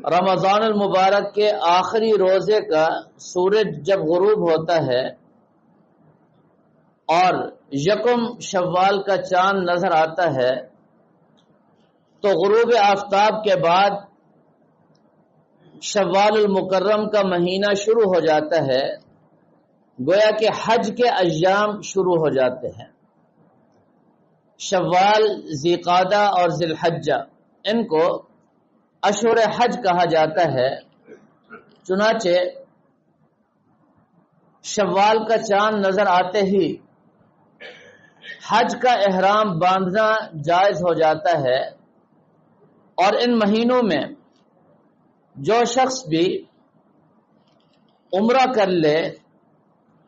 رمضان المبارک کے آخری روزے کا سورج جب غروب ہوتا ہے اور یکم شوال کا چاند نظر آتا ہے تو غروب آفتاب کے بعد شوال المکرم کا مہینہ شروع ہو جاتا ہے، گویا کہ حج کے ایام شروع ہو جاتے ہیں۔ شوال، ذیقعدہ اور ذی الحجہ ان کو اشہر حج کہا جاتا ہے۔ چنانچہ شوال کا چاند نظر آتے ہی حج کا احرام باندھنا جائز ہو جاتا ہے، اور ان مہینوں میں جو شخص بھی عمرہ کر لے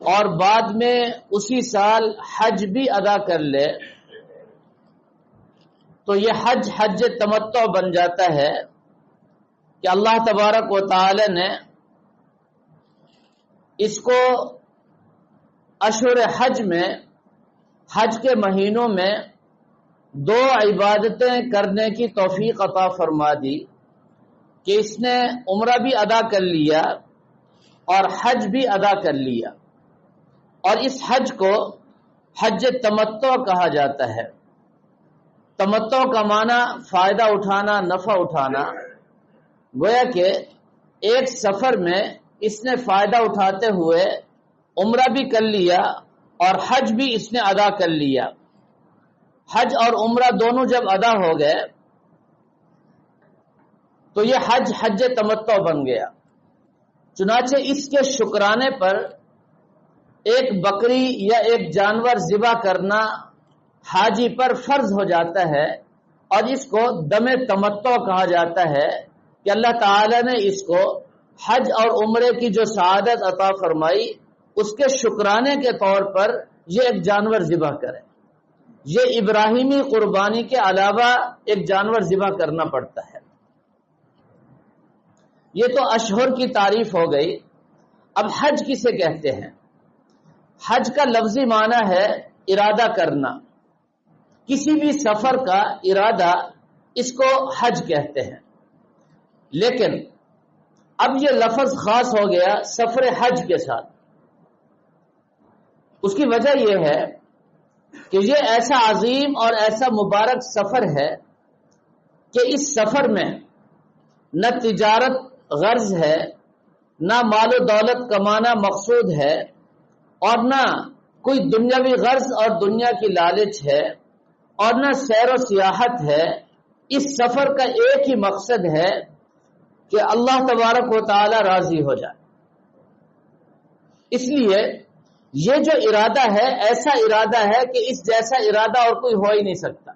اور بعد میں اسی سال حج بھی ادا کر لے تو یہ حج تمتع بن جاتا ہے کہ اللہ تبارک و تعالی نے اس کو اشہر حج میں، حج کے مہینوں میں دو عبادتیں کرنے کی توفیق عطا فرما دی کہ اس نے عمرہ بھی ادا کر لیا اور حج بھی ادا کر لیا، اور اس حج کو حج تمتع کہا جاتا ہے۔ تمتع کا معنی فائدہ اٹھانا، نفع اٹھانا، گویا کہ ایک سفر میں اس نے فائدہ اٹھاتے ہوئے عمرہ بھی کر لیا اور حج بھی اس نے ادا کر لیا۔ حج اور عمرہ دونوں جب ادا ہو گئے تو یہ حج تمتع بن گیا۔ چنانچہ اس کے شکرانے پر ایک بکری یا ایک جانور ذبح کرنا حاجی پر فرض ہو جاتا ہے، اور اس کو دم تمتع کہا جاتا ہے کہ اللہ تعالی نے اس کو حج اور عمرے کی جو سعادت عطا فرمائی اس کے شکرانے کے طور پر یہ ایک جانور ذبح کرے۔ یہ ابراہیمی قربانی کے علاوہ ایک جانور ذبح کرنا پڑتا ہے۔ یہ تو اشہر کی تعریف ہو گئی۔ اب حج کسے کہتے ہیں؟ حج کا لفظی معنی ہے ارادہ کرنا، کسی بھی سفر کا ارادہ، اس کو حج کہتے ہیں۔ لیکن اب یہ لفظ خاص ہو گیا سفر حج کے ساتھ۔ اس کی وجہ یہ ہے کہ یہ ایسا عظیم اور ایسا مبارک سفر ہے کہ اس سفر میں نہ تجارت غرض ہے، نہ مال و دولت کمانا مقصود ہے، اور نہ کوئی دنیاوی غرض اور دنیا کی لالچ ہے، اور نہ سیر و سیاحت ہے۔ اس سفر کا ایک ہی مقصد ہے کہ اللہ تبارک و تعالی راضی ہو جائے۔ اس لیے یہ جو ارادہ ہے ایسا ارادہ ہے کہ اس جیسا ارادہ اور کوئی ہو ہی نہیں سکتا۔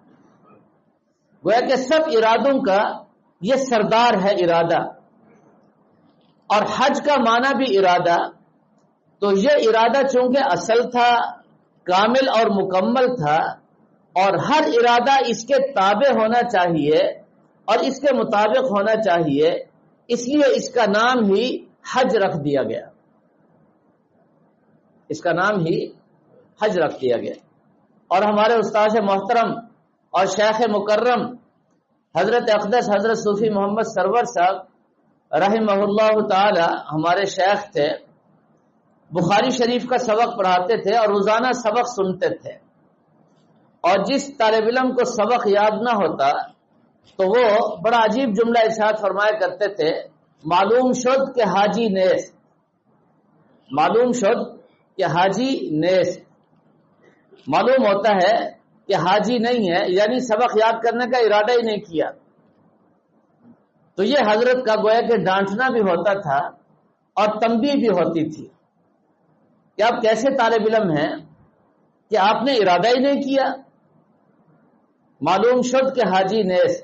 گویا کہ سب ارادوں کا یہ سردار ہے ارادہ، اور حج کا معنی بھی ارادہ، تو یہ ارادہ چونکہ اصل تھا، کامل اور مکمل تھا، اور ہر ارادہ اس کے تابع ہونا چاہیے اور اس کے مطابق ہونا چاہیے، اس لیے اس کا نام ہی حج رکھ دیا گیا۔ اس کا نام ہی حج رکھ دیا گیا۔ اور ہمارے استاد محترم اور شیخ مکرم حضرت اقدس حضرت صوفی محمد سرور صاحب رحمہ اللہ تعالی ہمارے شیخ تھے، بخاری شریف کا سبق پڑھاتے تھے اور روزانہ سبق سنتے تھے، اور جس طالب علم کو سبق یاد نہ ہوتا تو وہ بڑا عجیب جملہ ارشاد فرمایا کرتے تھے، معلوم شد کہ حاجی نیست، معلوم شد کہ حاجی نیست، معلوم ہوتا ہے کہ حاجی نہیں ہے، یعنی سبق یاد کرنے کا ارادہ ہی نہیں کیا۔ تو یہ حضرت کا گویا کہ ڈانٹنا بھی ہوتا تھا اور تنبیہ بھی ہوتی تھی کہ آپ کیسے طالب علم ہیں کہ آپ نے ارادہ ہی نہیں کیا۔ معلوم شد کہ حاجی نیست،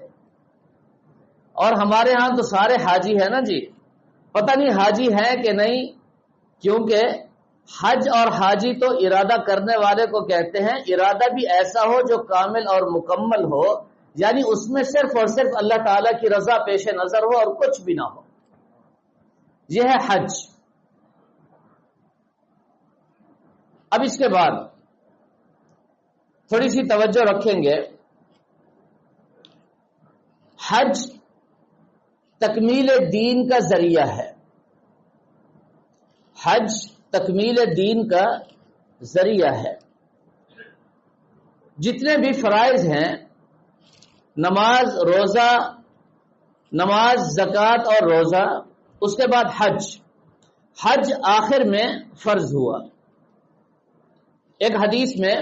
اور ہمارے ہاں تو سارے حاجی ہیں نا جی، پتہ نہیں حاجی ہیں کہ نہیں، کیونکہ حج اور حاجی تو ارادہ کرنے والے کو کہتے ہیں، ارادہ بھی ایسا ہو جو کامل اور مکمل ہو، یعنی اس میں صرف اور صرف اللہ تعالی کی رضا پیش نظر ہو اور کچھ بھی نہ ہو، یہ ہے حج۔ اب اس کے بعد تھوڑی سی توجہ رکھیں گے، حج تکمیل دین کا ذریعہ ہے، حج تکمیل دین کا ذریعہ ہے۔ جتنے بھی فرائض ہیں، نماز، روزہ، نماز، زکوٰۃ اور روزہ، اس کے بعد حج آخر میں فرض ہوا۔ ایک حدیث میں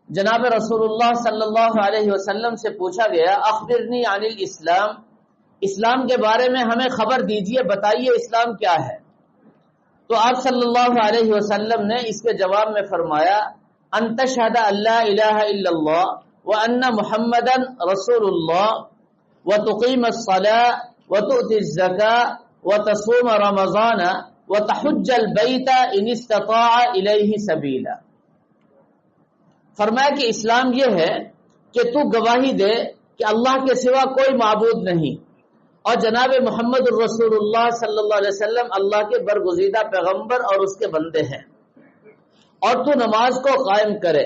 جناب رسول اللہ صلی اللہ علیہ وسلم سے پوچھا گیا، اخبرنی عن الاسلام، اسلام کے بارے میں ہمیں خبر دیجئے، بتائیے اسلام کیا ہے؟ تو آپ صلی اللہ علیہ وسلم نے اس کے جواب میں فرمایا، ان تشہد ان لا الہ الا اللہ وان محمدا رسول اللہ وتقیم الصلاۃ وتؤتی الزکاۃ وتصوم رمضان وتحج البیت ان استطاع الیہ سبیلا۔ فرمایا کہ اسلام یہ ہے کہ تو گواہی دے کہ اللہ کے سوا کوئی معبود نہیں، اور جناب محمد الرسول اللہ صلی اللہ علیہ وسلم اللہ کے برگزیدہ پیغمبر اور اس کے بندے ہیں، اور تو نماز کو قائم کرے،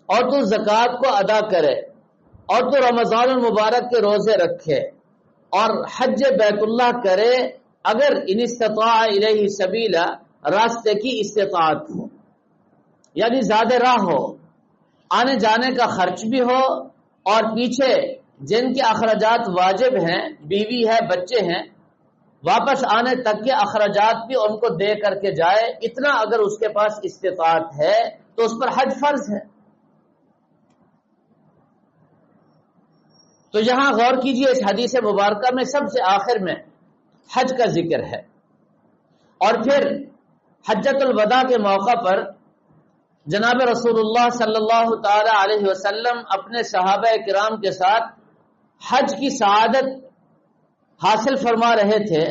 اور تو زکوٰۃ کو ادا کرے، اور تو رمضان المبارک کے روزے رکھے، اور حج بیت اللہ کرے اگر ان استطاع الیہ سبیلا، راستے کی استطاعت ہو، یعنی زیادہ راہ ہو، آنے جانے کا خرچ بھی ہو، اور پیچھے جن کے اخراجات واجب ہیں، بیوی ہے، بچے ہیں، واپس آنے تک کے اخراجات بھی ان کو دے کر کے جائے، اتنا اگر اس کے پاس استطاعت ہے تو اس پر حج فرض ہے۔ تو یہاں غور کیجئے، اس حدیث مبارکہ میں سب سے آخر میں حج کا ذکر ہے، اور پھر حجۃ الوداع کے موقع پر جناب رسول اللہ صلی اللہ تعالی علیہ وسلم اپنے صحابہ کرام کے ساتھ حج کی سعادت حاصل فرما رہے تھے،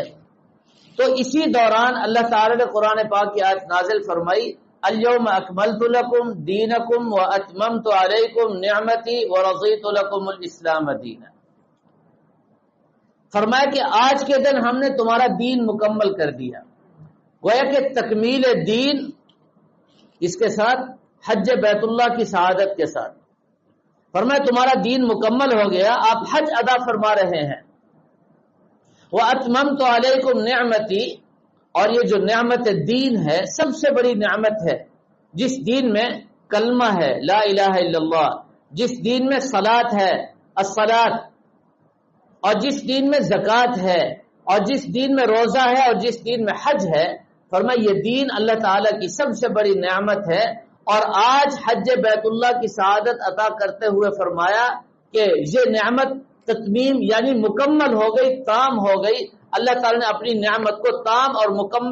تو اسی دوران اللہ تعالی نے قرآن پاک کی آیت نازل فرمائی، الیوم اکملت لکم دینکم واتممت علیکم نعمتی ورضیت لکم الاسلام دینا۔ فرمایا کہ آج کے دن ہم نے تمہارا دین مکمل کر دیا، گویا کہ تکمیل دین اس کے ساتھ حج بیت اللہ کی سعادت کے ساتھ، فرمایا تمہارا دین مکمل ہو گیا، آپ حج ادا فرما رہے ہیں۔ وَأَتْمَمْتُ عَلَيْكُمْ نِعْمَتِي، اور یہ جو نعمت دین ہے سب سے بڑی نعمت ہے، جس دین میں کلمہ ہے لا الہ الا اللہ، جس دین میں صلاۃ ہے الصلاۃ، اور جس دین میں زکوٰۃ ہے، اور جس دین میں روزہ ہے، اور جس دین میں حج ہے، فرمایا یہ دین اللہ تعالیٰ کی سب سے بڑی نعمت ہے۔ اور آج حج بیت اللہ کی سعادت عطا کرتے ہوئے فرمایا کہ یہ نعمت تتمیم یعنی مکمل ہو گئی، تام ہو گئی، اللہ تعالیٰ نے اپنی نعمت کو تام اور مکمل